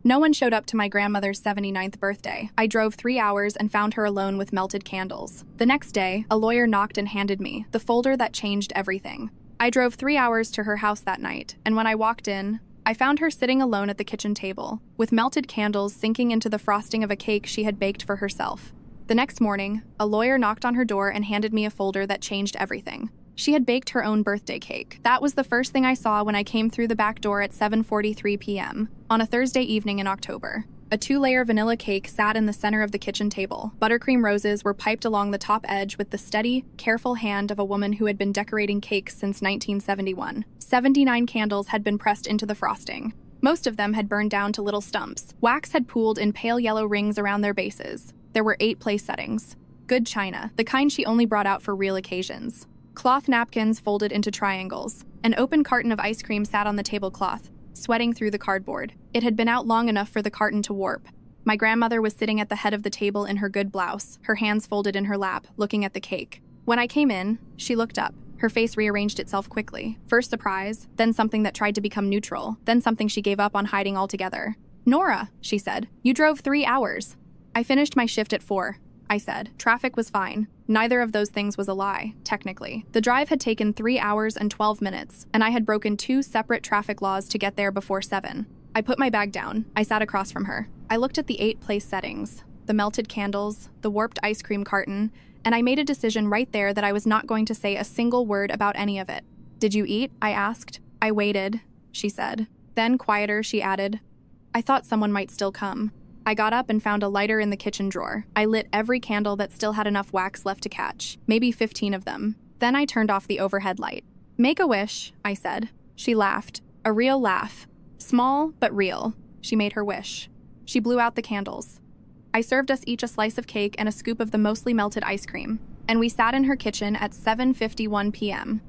No one showed up to my grandmother's 79th birthday. I drove 3 hours and found her alone with melted candles. The next day, a lawyer knocked and handed me the folder that changed everything. I drove 3 hours to her house that night, and when I walked in, I found her sitting alone at the kitchen table, with melted candles sinking into the frosting of a cake she had baked for herself. The next morning, a lawyer knocked on her door and handed me a folder that changed everything. She had baked her own birthday cake. That was the first thing I saw when I came through the back door at 7:43 p.m. on a Thursday evening in October. A 2-layer vanilla cake sat in the center of the kitchen table. Buttercream roses were piped along the top edge with the steady, careful hand of a woman who had been decorating cakes since 1971. 79 candles had been pressed into the frosting. Most of them had burned down to little stumps. Wax had pooled in pale yellow rings around their bases. There were 8 place settings. Good china, the kind she only brought out for real occasions. Cloth napkins folded into triangles. An open carton of ice cream sat on the tablecloth, sweating through the cardboard. It had been out long enough for the carton to warp. My grandmother was sitting at the head of the table in her good blouse, her hands folded in her lap, looking at the cake. When I came in, she looked up. Her face rearranged itself quickly. First surprise, then something that tried to become neutral, then something she gave up on hiding altogether. "Nora," she said, "you drove 3 hours." "I finished my shift at 4. I said. Traffic was fine. Neither of those things was a lie, technically. The drive had taken 3 hours and 12 minutes, and I had broken 2 separate traffic laws to get there before 7. I put my bag down. I sat across from her. I looked at the 8 place settings, the melted candles, the warped ice cream carton, and I made a decision right there that I was not going to say a single word about any of it. "Did you eat?" I asked. "I waited," she said. Then, quieter, she added, "I thought someone might still come." I got up and found a lighter in the kitchen drawer. I lit every candle that still had enough wax left to catch, maybe 15 of them. Then I turned off the overhead light. "Make a wish," I said. She laughed. A real laugh. Small, but real. She made her wish. She blew out the candles. I served us each a slice of cake and a scoop of the mostly melted ice cream, and we sat in her kitchen at 7:51 p.m.,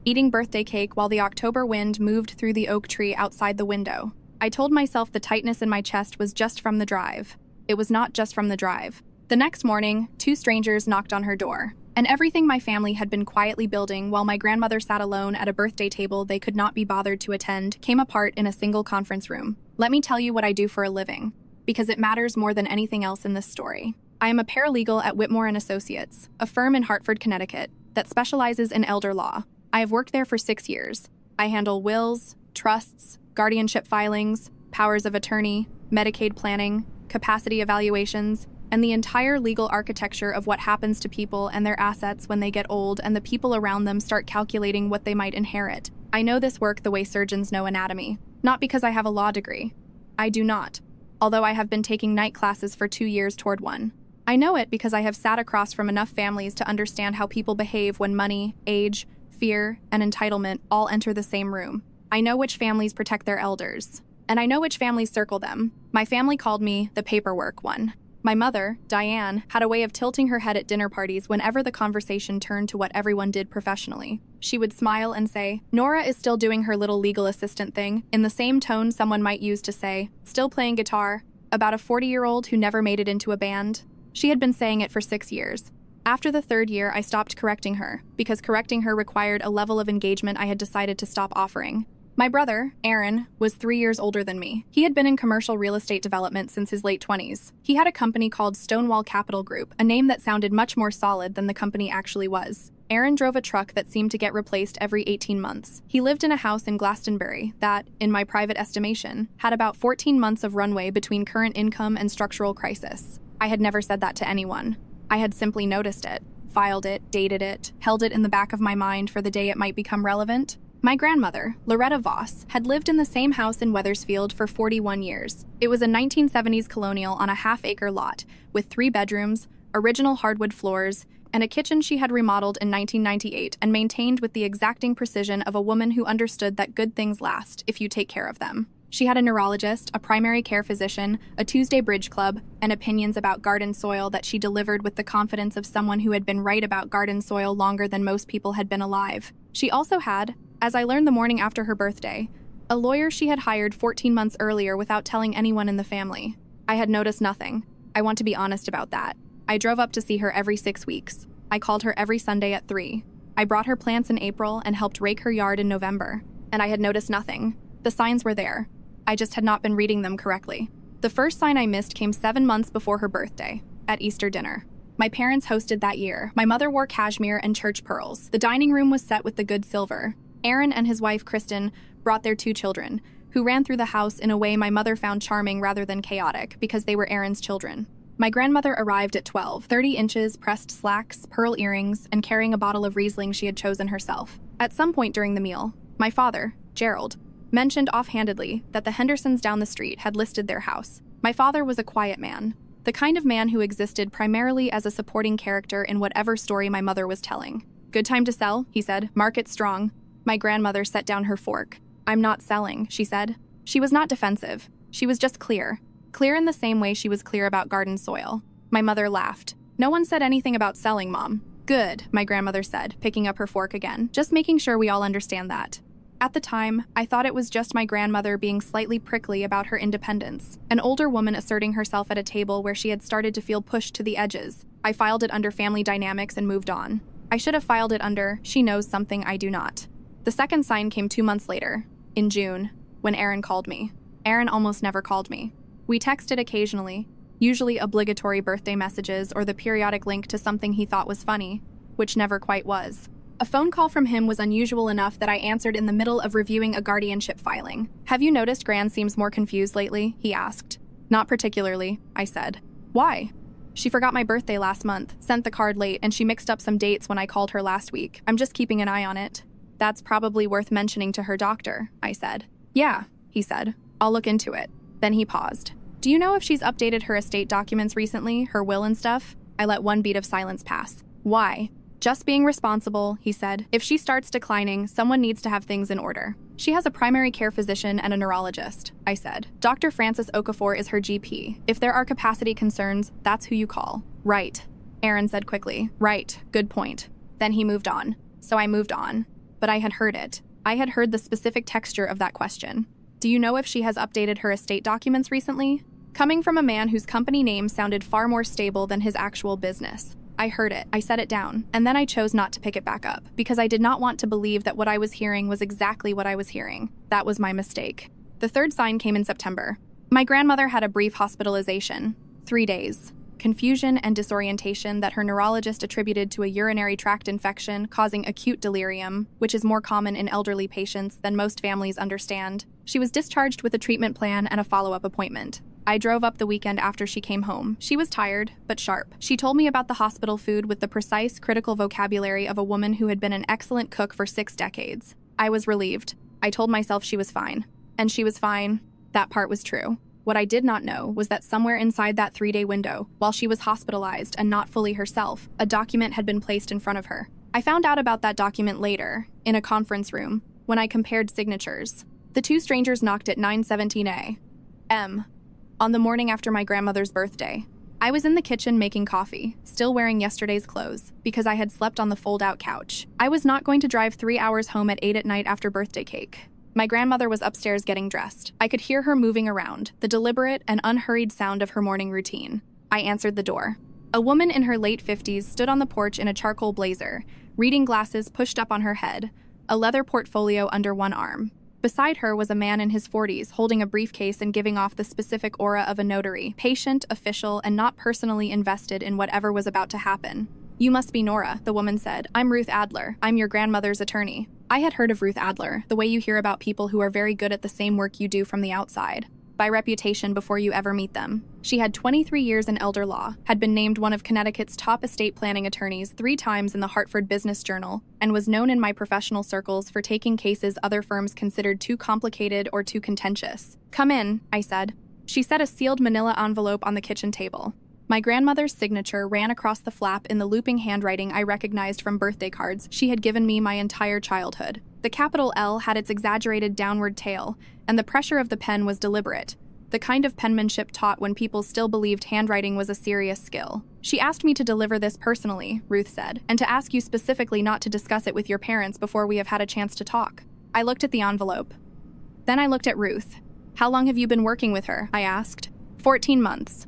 eating birthday cake while the October wind moved through the oak tree outside the window. I told myself the tightness in my chest was just from the drive. It was not just from the drive. The next morning, 2 strangers knocked on her door, and everything my family had been quietly building while my grandmother sat alone at a birthday table they could not be bothered to attend came apart in a single conference room. Let me tell you what I do for a living, because it matters more than anything else in this story. I am a paralegal at Whitmore & Associates, a firm in Hartford, Connecticut, that specializes in elder law. I have worked there for 6 years. I handle wills, trusts, guardianship filings, powers of attorney, Medicaid planning, capacity evaluations, and the entire legal architecture of what happens to people and their assets when they get old and the people around them start calculating what they might inherit. I know this work the way surgeons know anatomy, not because I have a law degree. I do not, although I have been taking night classes for 2 years toward one. I know it because I have sat across from enough families to understand how people behave when money, age, fear, and entitlement all enter the same room. I know which families protect their elders, and I know which families circle them. My family called me the paperwork one. My mother, Diane, had a way of tilting her head at dinner parties whenever the conversation turned to what everyone did professionally. She would smile and say, "Nora is still doing her little legal assistant thing," in the same tone someone might use to say, "Still playing guitar," about a 40-year-old who never made it into a band. She had been saying it for 6 years. After the 3rd year, I stopped correcting her, because correcting her required a level of engagement I had decided to stop offering. My brother, Aaron, was 3 years older than me. He had been in commercial real estate development since his late 20s. He had a company called Stonewall Capital Group, a name that sounded much more solid than the company actually was. Aaron drove a truck that seemed to get replaced every 18 months. He lived in a house in Glastonbury that, in my private estimation, had about 14 months of runway between current income and structural crisis. I had never said that to anyone. I had simply noticed it, filed it, dated it, held it in the back of my mind for the day it might become relevant. My grandmother, Loretta Voss, had lived in the same house in Wethersfield for 41 years. It was a 1970s colonial on a half-acre lot, with 3 bedrooms, original hardwood floors, and a kitchen she had remodeled in 1998 and maintained with the exacting precision of a woman who understood that good things last if you take care of them. She had a neurologist, a primary care physician, a Tuesday bridge club, and opinions about garden soil that she delivered with the confidence of someone who had been right about garden soil longer than most people had been alive. She also had, as I learned the morning after her birthday, a lawyer she had hired 14 months earlier without telling anyone in the family. I had noticed nothing. I want to be honest about that. I drove up to see her every 6 weeks. I called her every Sunday at 3. I brought her plants in April and helped rake her yard in November. And I had noticed nothing. The signs were there. I just had not been reading them correctly. The first sign I missed came 7 months before her birthday, at Easter dinner. My parents hosted that year. My mother wore cashmere and church pearls. The dining room was set with the good silver. Aaron and his wife, Kristen, brought their 2 children, who ran through the house in a way my mother found charming rather than chaotic, because they were Aaron's children. My grandmother arrived at 12, 30 inches, pressed slacks, pearl earrings, and carrying a bottle of Riesling she had chosen herself. At some point during the meal, my father, Gerald, mentioned offhandedly that the Hendersons down the street had listed their house. My father was a quiet man, the kind of man who existed primarily as a supporting character in whatever story my mother was telling. "Good time to sell," he said. "Market strong." My grandmother set down her fork. "I'm not selling," she said. She was not defensive. She was just clear. Clear in the same way she was clear about garden soil. My mother laughed. "No one said anything about selling, Mom." "Good," my grandmother said, picking up her fork again. "Just making sure we all understand that." At the time, I thought it was just my grandmother being slightly prickly about her independence, an older woman asserting herself at a table where she had started to feel pushed to the edges. I filed it under family dynamics and moved on. I should have filed it under, she knows something I do not. The second sign came 2 months later, in June, when Aaron called me. Aaron almost never called me. We texted occasionally, usually obligatory birthday messages or the periodic link to something he thought was funny, which never quite was. A phone call from him was unusual enough that I answered in the middle of reviewing a guardianship filing. "Have you noticed Gran seems more confused lately?" he asked. "Not particularly," I said. "Why?" "She forgot my birthday last month, sent the card late, and she mixed up some dates when I called her last week. I'm just keeping an eye on it." "That's probably worth mentioning to her doctor," I said. "Yeah," he said. "I'll look into it." Then he paused. "Do you know if she's updated her estate documents recently, her will and stuff?" I let one beat of silence pass. "Why?" "Just being responsible," he said. "If she starts declining, someone needs to have things in order." "She has a primary care physician and a neurologist," I said. "Dr. Francis Okafor is her GP. If there are capacity concerns, that's who you call." "Right," Aaron said quickly. "Right, good point." Then he moved on. So I moved on. But I had heard it. I had heard the specific texture of that question. "Do you know if she has updated her estate documents recently?" Coming from a man whose company name sounded far more stable than his actual business. I heard it. I set it down, and then I chose not to pick it back up, because I did not want to believe that what I was hearing was exactly what I was hearing. That was my mistake. The third sign came in September. My grandmother had a brief hospitalization. 3 days. Confusion and disorientation that her neurologist attributed to a urinary tract infection causing acute delirium, which is more common in elderly patients than most families understand. She was discharged with a treatment plan and a follow-up appointment. I drove up the weekend after she came home. She was tired, but sharp. She told me about the hospital food with the precise, critical vocabulary of a woman who had been an excellent cook for 6 decades. I was relieved. I told myself she was fine. And she was fine. That part was true. What I did not know was that somewhere inside that 3-day window, while she was hospitalized and not fully herself, a document had been placed in front of her. I found out about that document later, in a conference room, when I compared signatures. The 2 strangers knocked at 9:17 a.m. on the morning after my grandmother's birthday. I was in the kitchen making coffee, still wearing yesterday's clothes, because I had slept on the fold-out couch. I was not going to drive 3 hours home at 8 at night after birthday cake. My grandmother was upstairs getting dressed. I could hear her moving around, the deliberate and unhurried sound of her morning routine. I answered the door. A woman in her late 50s stood on the porch in a charcoal blazer, reading glasses pushed up on her head, a leather portfolio under one arm. Beside her was a man in his 40s holding a briefcase and giving off the specific aura of a notary, patient, official, and not personally invested in whatever was about to happen. "You must be Nora," the woman said. "I'm Ruth Adler. I'm your grandmother's attorney." I had heard of Ruth Adler, the way you hear about people who are very good at the same work you do from the outside, by reputation before you ever meet them. She had 23 years in elder law, had been named one of Connecticut's top estate planning attorneys 3 times in the Hartford Business Journal, and was known in my professional circles for taking cases other firms considered too complicated or too contentious. "Come in," I said. She set a sealed manila envelope on the kitchen table. My grandmother's signature ran across the flap in the looping handwriting I recognized from birthday cards she had given me my entire childhood. The capital L had its exaggerated downward tail, and the pressure of the pen was deliberate, the kind of penmanship taught when people still believed handwriting was a serious skill. "She asked me to deliver this personally," Ruth said, "and to ask you specifically not to discuss it with your parents before we have had a chance to talk." I looked at the envelope. Then I looked at Ruth. "How long have you been working with her?" I asked. 14 months.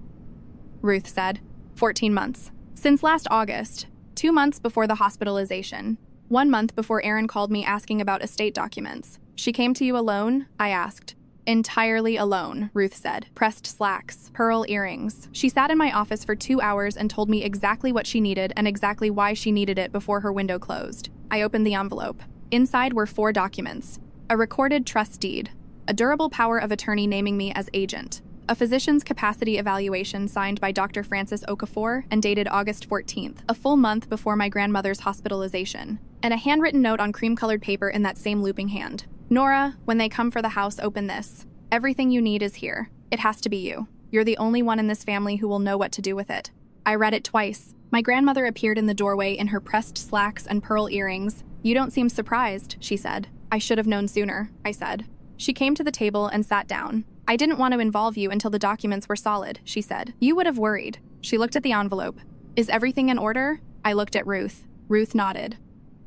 Ruth said. 14 months. Since last August, 2 months before the hospitalization, 1 month before Aaron called me asking about estate documents. "She came to you alone?" I asked. Entirely alone, Ruth said. Pressed slacks, pearl earrings. She sat in my office for 2 hours and told me exactly what she needed and exactly why she needed it before her window closed. I opened the envelope. Inside were 4 documents. A recorded trust deed, a durable power of attorney naming me as agent, a physician's capacity evaluation signed by Dr. Francis Okafor and dated August 14th, a full month before my grandmother's hospitalization, and a handwritten note on cream-colored paper in that same looping hand. Nora, when they come for the house, open this. Everything you need is here. It has to be you. You're the only one in this family who will know what to do with it. I read it twice. My grandmother appeared in the doorway in her pressed slacks and pearl earrings. You don't seem surprised, she said. I should have known sooner, I said. She came to the table and sat down. I didn't want to involve you until the documents were solid, she said. You would have worried. She looked at the envelope. Is everything in order? I looked at Ruth. Ruth nodded.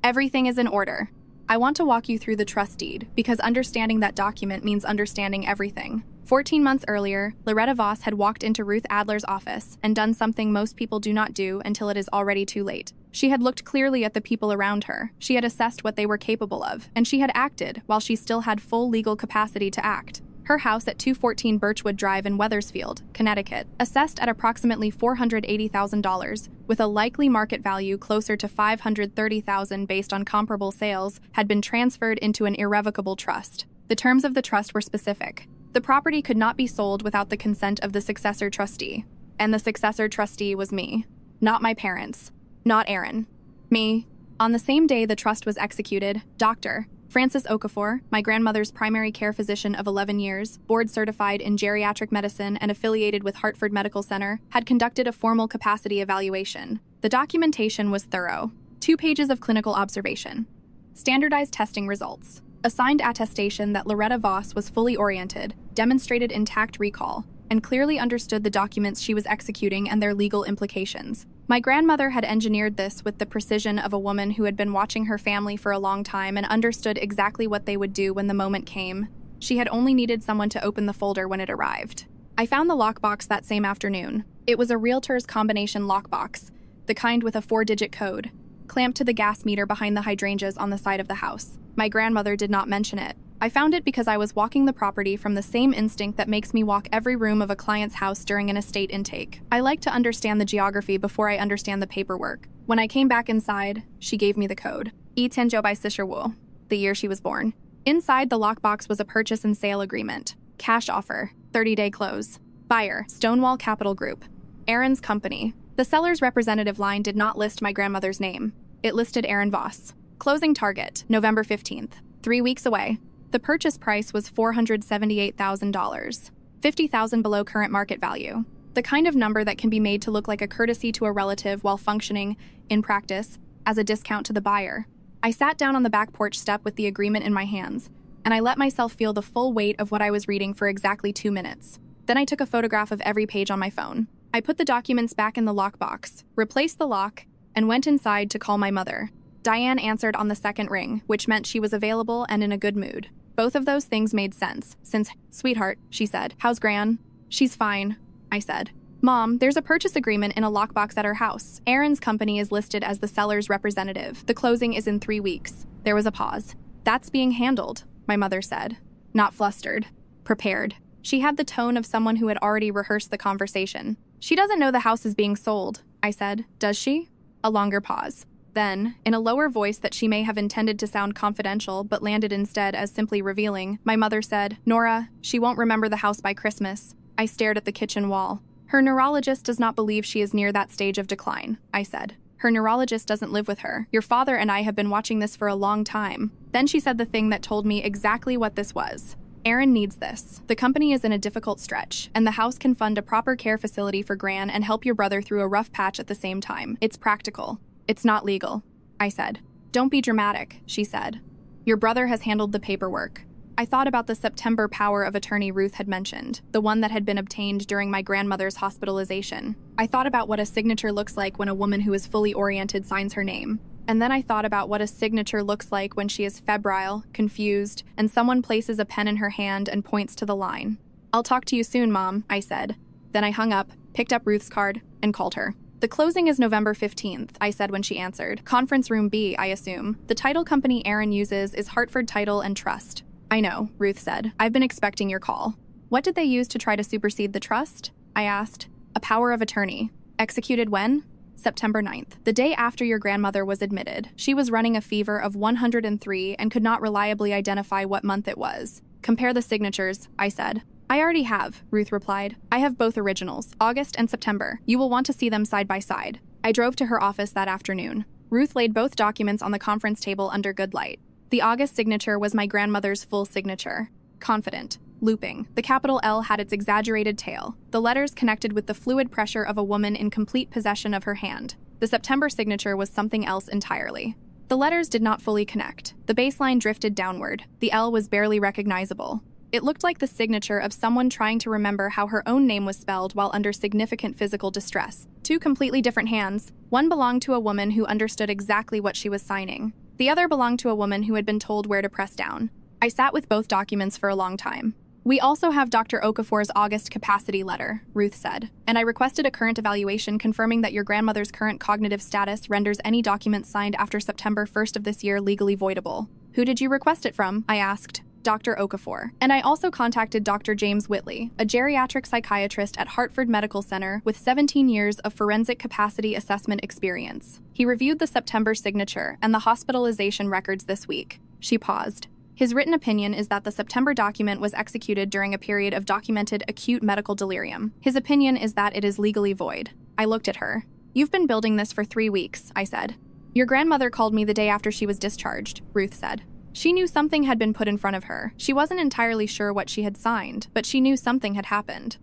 Everything is in order. I want to walk you through the trust deed, because understanding that document means understanding everything. 14 months earlier, Loretta Voss had walked into Ruth Adler's office and done something most people do not do until it is already too late. She had looked clearly at the people around her, she had assessed what they were capable of, and she had acted while she still had full legal capacity to act. Her house at 214 Birchwood Drive in Wethersfield, Connecticut, assessed at approximately $480,000, with a likely market value closer to $530,000 based on comparable sales, had been transferred into an irrevocable trust. The terms of the trust were specific. The property could not be sold without the consent of the successor trustee. And the successor trustee was me. Not my parents. Not Aaron. Me. On the same day the trust was executed, Dr. Francis Okafor, my grandmother's primary care physician of 11 years, board-certified in geriatric medicine and affiliated with Hartford Medical Center, had conducted a formal capacity evaluation. The documentation was thorough. 2 pages of clinical observation. Standardized testing results. A signed attestation that Loretta Voss was fully oriented, demonstrated intact recall, and clearly understood the documents she was executing and their legal implications. My grandmother had engineered this with the precision of a woman who had been watching her family for a long time and understood exactly what they would do when the moment came. She had only needed someone to open the folder when it arrived. I found the lockbox that same afternoon. It was a realtor's combination lockbox, the kind with a 4-digit code, clamped to the gas meter behind the hydrangeas on the side of the house. My grandmother did not mention it. I found it because I was walking the property from the same instinct that makes me walk every room of a client's house during an estate intake. I like to understand the geography before I understand the paperwork. When I came back inside, she gave me the code. Tenjo by Sisherwu, the year she was born. Inside the lockbox was a purchase and sale agreement. Cash offer, 30-day close. Buyer, Stonewall Capital Group. Aaron's company. The seller's representative line did not list my grandmother's name. It listed Aaron Voss. Closing target, November 15th. 3 weeks away. The purchase price was $478,000, $50,000 below current market value. The kind of number that can be made to look like a courtesy to a relative while functioning, in practice, as a discount to the buyer. I sat down on the back porch step with the agreement in my hands, and I let myself feel the full weight of what I was reading for exactly 2 minutes. Then I took a photograph of every page on my phone. I put the documents back in the lockbox, replaced the lock, and went inside to call my mother. Diane answered on the second ring, which meant she was available and in a good mood. Both of those things made sense, since, "Sweetheart," she said. "How's Gran?" "She's fine," I said. "Mom, there's a purchase agreement in a lockbox at our house. Aaron's company is listed as the seller's representative. The closing is in 3 weeks." There was a pause. "That's being handled," my mother said. Not flustered. Prepared. She had the tone of someone who had already rehearsed the conversation. "She doesn't know the house is being sold," I said. "Does she?" A longer pause. Then, in a lower voice that she may have intended to sound confidential but landed instead as simply revealing, my mother said, "Nora, she won't remember the house by Christmas." I stared at the kitchen wall. "Her neurologist does not believe she is near that stage of decline," I said. "Her neurologist doesn't live with her. Your father and I have been watching this for a long time." Then she said the thing that told me exactly what this was. "Aaron needs this. The company is in a difficult stretch, and the house can fund a proper care facility for Gran and help your brother through a rough patch at the same time. It's practical. It's not legal," I said. "Don't be dramatic," she said. "Your brother has handled the paperwork." I thought about the September power of attorney Ruth had mentioned, the one that had been obtained during my grandmother's hospitalization. I thought about what a signature looks like when a woman who is fully oriented signs her name. And then I thought about what a signature looks like when she is febrile, confused, and someone places a pen in her hand and points to the line. "I'll talk to you soon, Mom," I said. Then I hung up, picked up Ruth's card, and called her. "The closing is November 15th, I said when she answered. "Conference room B, I assume. The title company Aaron uses is Hartford Title and Trust." I know, Ruth said. I've been expecting your call. What did they use to try to supersede the trust? I asked. A power of attorney. Executed when? September 9th, the day after your grandmother was admitted. She was running a fever of 103 and could not reliably identify what month it was. Compare the signatures, I said. I already have, Ruth replied. I have both originals, August and September. You will want to see them side by side. I drove to her office that afternoon. Ruth laid both documents on the conference table under good light. The August signature was my grandmother's full signature. Confident. Looping. The capital L had its exaggerated tail. The letters connected with the fluid pressure of a woman in complete possession of her hand. The September signature was something else entirely. The letters did not fully connect. The baseline drifted downward. The L was barely recognizable. It looked like the signature of someone trying to remember how her own name was spelled while under significant physical distress. Two completely different hands. One belonged to a woman who understood exactly what she was signing. The other belonged to a woman who had been told where to press down. I sat with both documents for a long time. We also have Dr. Okafor's August capacity letter, Ruth said, and I requested a current evaluation confirming that your grandmother's current cognitive status renders any document signed after September 1st of this year legally voidable. Who did you request it from? I asked. Dr. Okafor. And I also contacted Dr. James Whitley, a geriatric psychiatrist at Hartford Medical Center with 17 years of forensic capacity assessment experience. He reviewed the September signature and the hospitalization records this week. She paused. His written opinion is that the September document was executed during a period of documented acute medical delirium. His opinion is that it is legally void. I looked at her. You've been building this for 3 weeks, I said. Your grandmother called me the day after she was discharged, Ruth said. She knew something had been put in front of her. She wasn't entirely sure what she had signed, but she knew something had happened.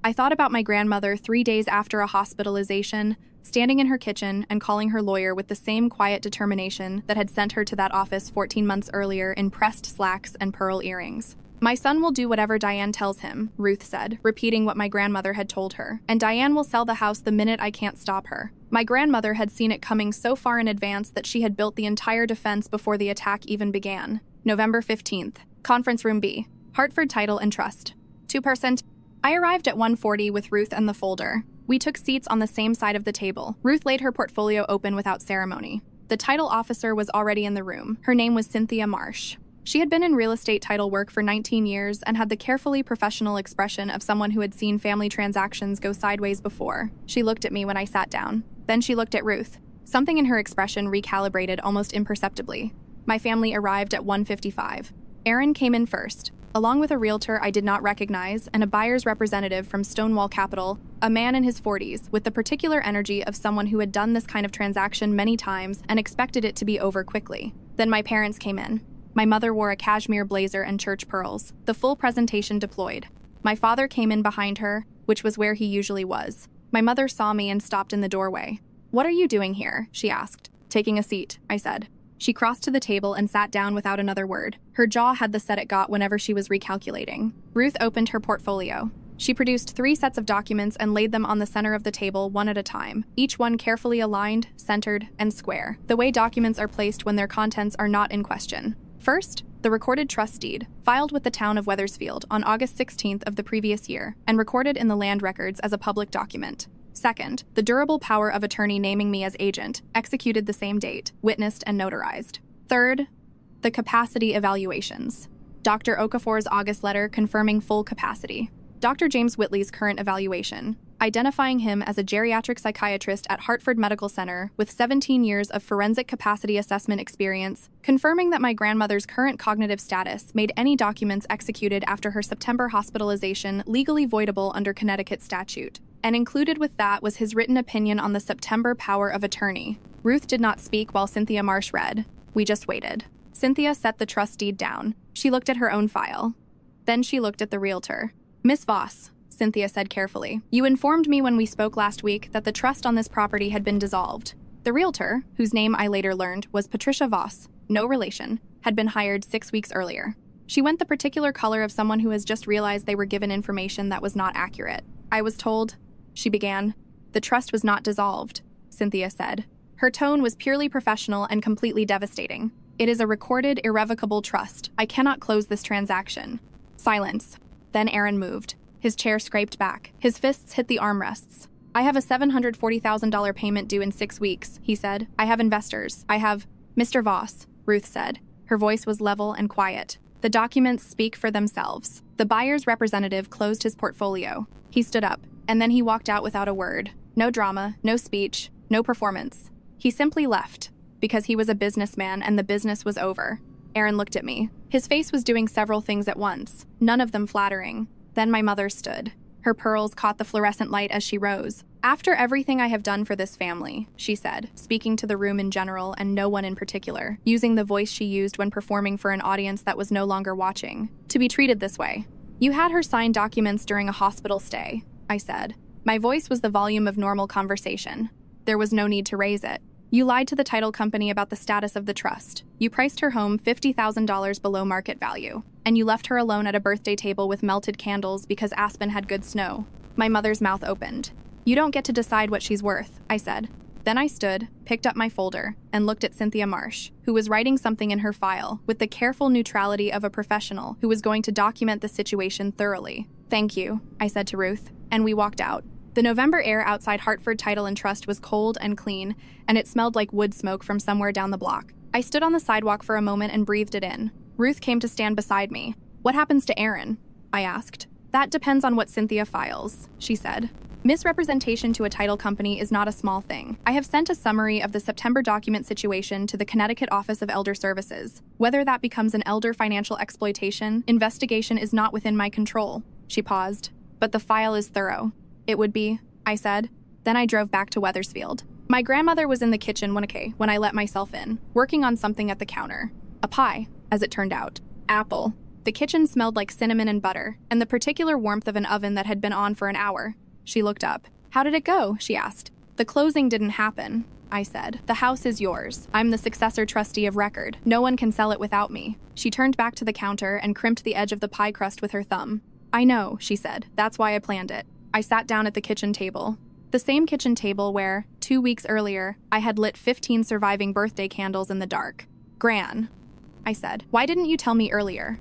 I thought about my grandmother 3 days after a hospitalization, standing in her kitchen and calling her lawyer with the same quiet determination that had sent her to that office 14 months earlier in pressed slacks and pearl earrings. My son will do whatever Diane tells him, Ruth said, repeating what my grandmother had told her, and Diane will sell the house the minute I can't stop her. My grandmother had seen it coming so far in advance that she had built the entire defense before the attack even began. November 15th. Conference Room B. Hartford Title and Trust. 2%. I arrived at 1:40 with Ruth and the folder. We took seats on the same side of the table. Ruth laid her portfolio open without ceremony. The title officer was already in the room. Her name was Cynthia Marsh. She had been in real estate title work for 19 years and had the carefully professional expression of someone who had seen family transactions go sideways before. She looked at me when I sat down. Then she looked at Ruth. Something in her expression recalibrated almost imperceptibly. My family arrived at 1:55. Aaron came in first, along with a realtor I did not recognize and a buyer's representative from Stonewall Capital, a man in his 40s with the particular energy of someone who had done this kind of transaction many times and expected it to be over quickly. Then my parents came in. My mother wore a cashmere blazer and church pearls, the full presentation deployed. My father came in behind her, which was where he usually was. My mother saw me and stopped in the doorway. "What are you doing here?" she asked. "Taking a seat," I said. She crossed to the table and sat down without another word. Her jaw had the set it got whenever she was recalculating. Ruth opened her portfolio. She produced 3 sets of documents and laid them on the center of the table one at a time, each one carefully aligned, centered, and square, the way documents are placed when their contents are not in question. First, the recorded trust deed, filed with the town of Wethersfield on August 16th of the previous year and recorded in the land records as a public document. Second, the durable power of attorney naming me as agent, executed the same date, witnessed and notarized. Third, the capacity evaluations. Dr. Okafor's August letter confirming full capacity. Dr. James Whitley's current evaluation, identifying him as a geriatric psychiatrist at Hartford Medical Center with 17 years of forensic capacity assessment experience, confirming that my grandmother's current cognitive status made any documents executed after her September hospitalization legally voidable under Connecticut statute. And included with that was his written opinion on the September power of attorney. Ruth did not speak while Cynthia Marsh read. We just waited. Cynthia set the trust deed down. She looked at her own file. Then she looked at the realtor. "Miss Voss," Cynthia said carefully, "you informed me when we spoke last week that the trust on this property had been dissolved. The realtor, whose name I later learned was Patricia Voss, no relation, had been hired 6 weeks earlier. She went the particular color of someone who has just realized they were given information that was not accurate. I was told," she began. "The trust was not dissolved," Cynthia said. Her tone was purely professional and completely devastating. "It is a recorded, irrevocable trust. I cannot close this transaction." Silence. Then Aaron moved. His chair scraped back. His fists hit the armrests. "I have a $740,000 payment due in 6 weeks, he said. "I have investors. I have—" "Mr. Voss," Ruth said. Her voice was level and quiet. The documents speak for themselves. The buyer's representative closed his portfolio. He stood up, and then he walked out without a word. No drama, no speech, no performance. He simply left, because he was a businessman and the business was over. Aaron looked at me. His face was doing several things at once, none of them flattering. Then my mother stood. Her pearls caught the fluorescent light as she rose. "After everything I have done for this family," she said, speaking to the room in general and no one in particular, using the voice she used when performing for an audience that was no longer watching, "to be treated this way. You had her sign documents during a hospital stay," I said. My voice was the volume of normal conversation. There was no need to raise it. "You lied to the title company about the status of the trust. You priced her home $50,000 below market value. And you left her alone at a birthday table with melted candles because Aspen had good snow." My mother's mouth opened. "You don't get to decide what she's worth," I said. Then I stood, picked up my folder, and looked at Cynthia Marsh, who was writing something in her file with the careful neutrality of a professional who was going to document the situation thoroughly. "Thank you," I said to Ruth, and we walked out. The November air outside Hartford Title and Trust was cold and clean, and it smelled like wood smoke from somewhere down the block. I stood on the sidewalk for a moment and breathed it in. Ruth came to stand beside me. "What happens to Aaron?" I asked. "That depends on what Cynthia files," she said. "Misrepresentation to a title company is not a small thing. I have sent a summary of the September document situation to the Connecticut Office of Elder Services. Whether that becomes an elder financial exploitation investigation is not within my control." She paused. "But the file is thorough." "It would be," I said. Then I drove back to Wethersfield. My grandmother was in the kitchen when I let myself in, working on something at the counter. A pie, as it turned out. Apple. The kitchen smelled like cinnamon and butter, and the particular warmth of an oven that had been on for an hour. She looked up. "How did it go?" she asked. "The closing didn't happen," I said. "The house is yours. I'm the successor trustee of record. No one can sell it without me." She turned back to the counter and crimped the edge of the pie crust with her thumb. "I know," she said. "That's why I planned it." I sat down at the kitchen table. The same kitchen table where, 2 weeks earlier, I had lit 15 surviving birthday candles in the dark. "Gran," I said, "why didn't you tell me earlier?"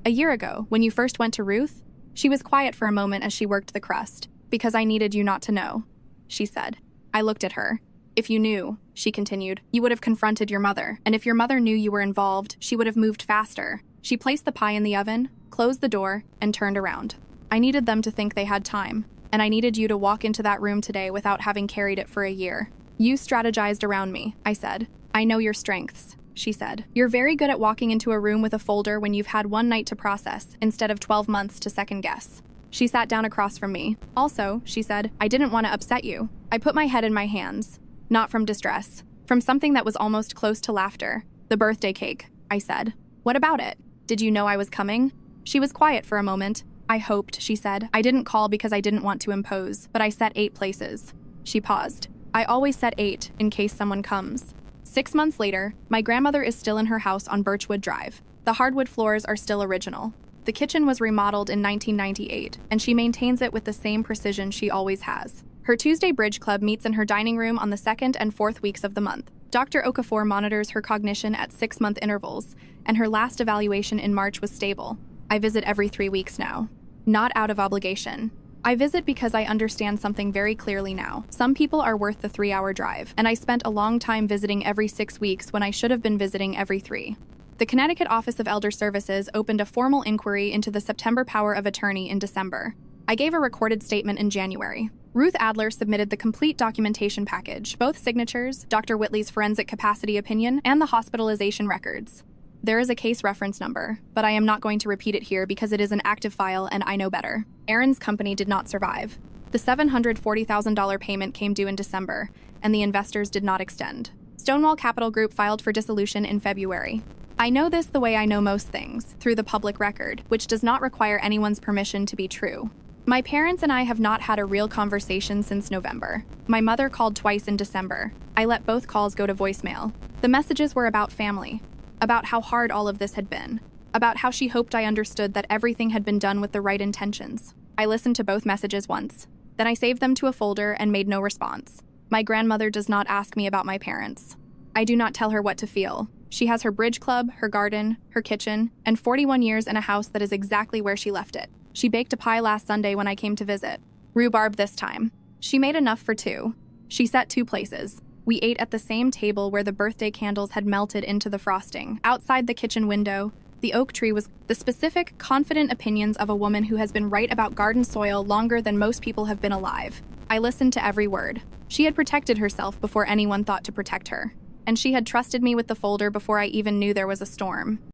"A year ago, when you first went to Ruth?" She was quiet for a moment as she worked the crust. "Because I needed you not to know," she said. I looked at her. "If you knew," she continued, "you would have confronted your mother, and if your mother knew you were involved, she would have moved faster." She placed the pie in the oven, closed the door, and turned around. "I needed them to think they had time. And I needed you to walk into that room today without having carried it for a year. You strategized around me," I said. "I know your strengths," she said. "You're very good at walking into a room with a folder when you've had one night to process, instead of 12 months to second guess." She sat down across from me. "Also," she said, "I didn't want to upset you." I put my head in my hands. Not from distress. From something that was almost close to laughter. "The birthday cake," I said. "What about it? Did you know I was coming?" She was quiet for a moment. "I hoped," she said. "I didn't call because I didn't want to impose, but I set 8 places." She paused. "I always set 8 in case someone comes." 6 months later, my grandmother is still in her house on Birchwood Drive. The hardwood floors are still original. The kitchen was remodeled in 1998, and she maintains it with the same precision she always has. Her Tuesday Bridge Club meets in her dining room on the 2nd and 4th weeks of the month. Dr. Okafor monitors her cognition at 6-month intervals, and her last evaluation in March was stable. I visit every 3 weeks now. Not out of obligation. I visit because I understand something very clearly now. Some people are worth the 3-hour drive, and I spent a long time visiting every 6 weeks when I should have been visiting every 3. The Connecticut Office of Elder Services opened a formal inquiry into the September power of attorney in December. I gave a recorded statement in January. Ruth Adler submitted the complete documentation package, both signatures, Dr. Whitley's forensic capacity opinion, and the hospitalization records. There is a case reference number, but I am not going to repeat it here because it is an active file and I know better. Aaron's company did not survive. The $740,000 payment came due in December, and the investors did not extend. Stonewall Capital Group filed for dissolution in February. I know this the way I know most things, through the public record, which does not require anyone's permission to be true. My parents and I have not had a real conversation since November. My mother called twice in December. I let both calls go to voicemail. The messages were about family. About how hard all of this had been. About how she hoped I understood that everything had been done with the right intentions. I listened to both messages once. Then I saved them to a folder and made no response. My grandmother does not ask me about my parents. I do not tell her what to feel. She has her bridge club, her garden, her kitchen, and 41 years in a house that is exactly where she left it. She baked a pie last Sunday when I came to visit. Rhubarb this time. She made enough for 2. She set 2 places. We ate at the same table where the birthday candles had melted into the frosting. Outside the kitchen window, The oak tree was the specific, confident opinions of a woman who has been right about garden soil longer than most people have been alive. I listened to every word. She had protected herself before anyone thought to protect her. And she had trusted me with the folder before I even knew there was a storm.